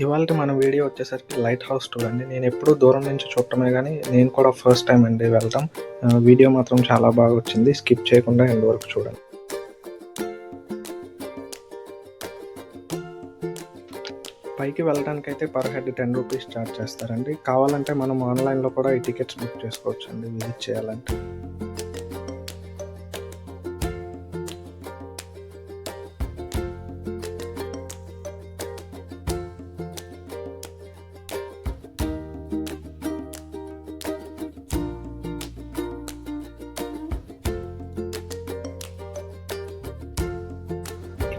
ఇవాల్టి మన వీడియో వచ్చేసరికి లైట్ హౌస్ టూర్ అండి. నేను ఎప్పుడూ దూరం నుంచి చూడటమే గానీ, నేను కూడా ఫస్ట్ టైం అండి వెళ్ళటం. వీడియో మాత్రం చాలా బాగా వచ్చింది. స్కిప్ చేయకుండా ఎండ్ వరకు చూడండి. పైకి వెళ్ళడానికైతే పర్ హెడ్ 10 రూపీస్ ఛార్జ్ చేస్తారండి. కావాలంటే మనం ఆన్లైన్లో కూడా ఈ టికెట్స్ బుక్ చేసుకోవచ్చండి విజిట్ చేయాలంటే.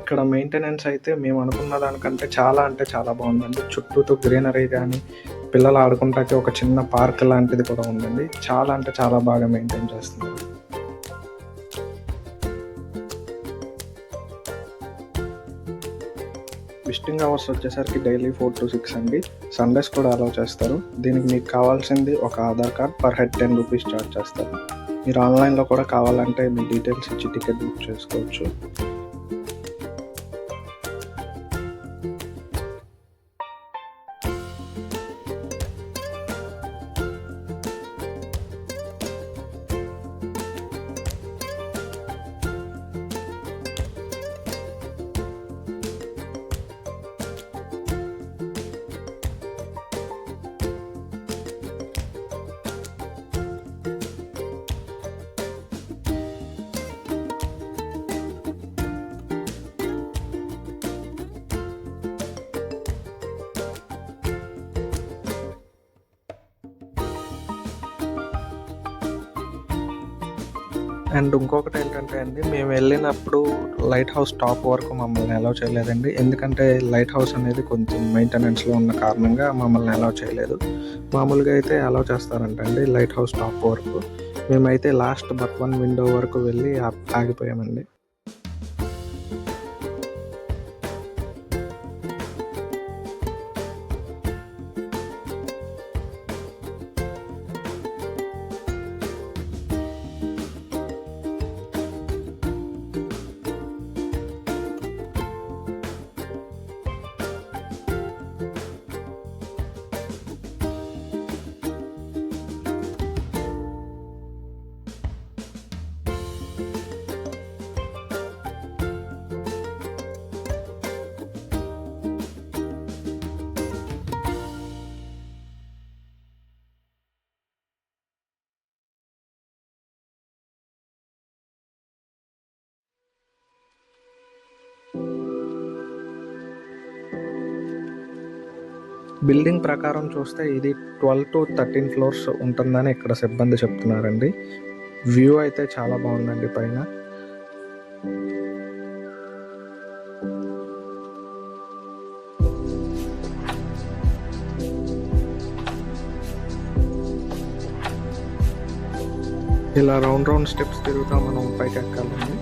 ఇక్కడ మెయింటెనెన్స్ అయితే మేము అనుకున్న దానికంటే చాలా అంటే చాలా బాగుందండి. చుట్టూతో గ్రీనరీ కానీ, పిల్లలు ఆడుకుంటానికి ఒక చిన్న పార్క్ లాంటిది కూడా ఉందండి. చాలా అంటే చాలా బాగా మెయింటైన్ చేస్తున్నారు. విజిటింగ్ అవర్స్ వచ్చేసరికి డైలీ 4 to 6 అండి. సండేస్ కూడా అలౌ చేస్తారు. దీనికి మీకు కావాల్సింది ఒక Aadhaar card, per head 10 rupees charge చేస్తారు. మీరు ఆన్లైన్లో కూడా కావాలంటే మీ డీటెయిల్స్ ఇచ్చి టికెట్ బుక్ చేసుకోవచ్చు. అండ్ ఇంకొకటి ఏంటంటే అండి, మేము వెళ్ళినప్పుడు లైట్ హౌస్ టాప్ వరకు మమ్మల్ని అలౌ చేయలేదండి. ఎందుకంటే లైట్ హౌస్ అనేది కొంచెం మెయింటెనెన్స్లో ఉన్న కారణంగా మమ్మల్ని అలౌ చేయలేదు. మామూలుగా అయితే అలౌ చేస్తారంటండి లైట్ హౌస్ టాప్ వరకు. మేమైతే లాస్ట్ బట్ 1 విండో వరకు వెళ్ళి ఆగిపోయామండి. బిల్డింగ్ ప్రకారం చూస్తే ఇది 12 to 13 ఫ్లోర్స్ ఉంటుందని ఇక్కడ సిబ్బంది చెప్తున్నారండి. వ్యూ అయితే చాలా బాగుందండి పైన. ఇలా రౌండ్ స్టెప్స్ తిరుగుతా మనం పైకి ఎక్కాలండి.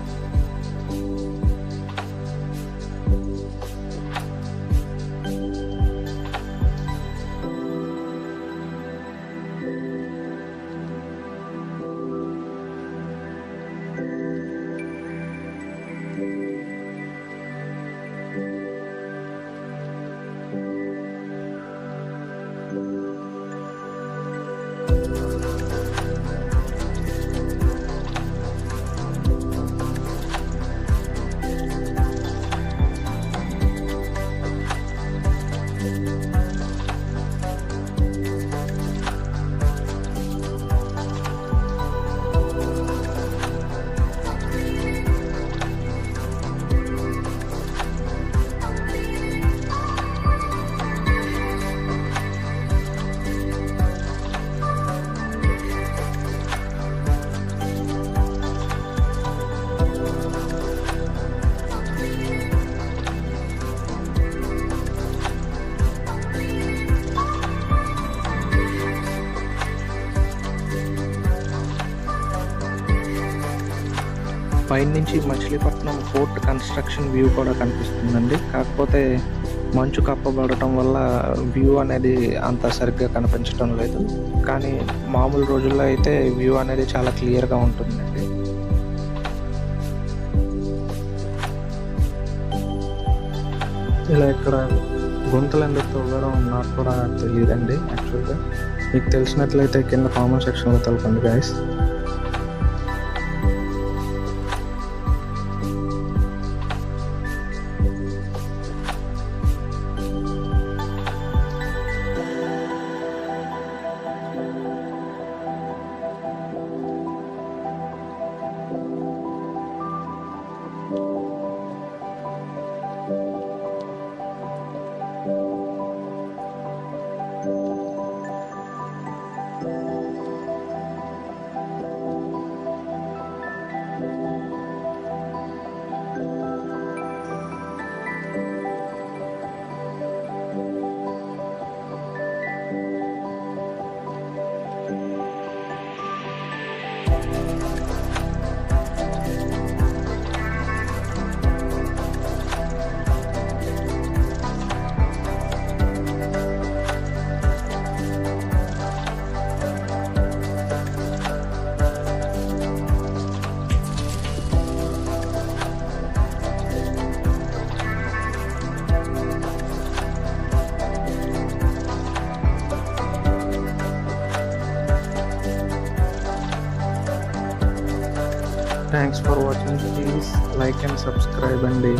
పైనుంచి మచిలీపట్నం పోర్ట్ కన్స్ట్రక్షన్ వ్యూ కూడా కనిపిస్తుందండి. కాకపోతే మంచు కప్పబడటం వల్ల వ్యూ అనేది అంత సరిగ్గా కనిపించడం లేదు. కానీ మామూలు రోజుల్లో అయితే వ్యూ అనేది చాలా క్లియర్గా ఉంటుందండి. ఇలా ఇక్కడ గుంతలు ఎందుకు తవ్వారో నాకు కూడా తెలియదండి యాక్చువల్గా. మీకు తెలిసినట్లయితే కింద కామెంట్ సెక్షన్లో తెలపండి guys. Thanks for watching. Please like and subscribe అండి.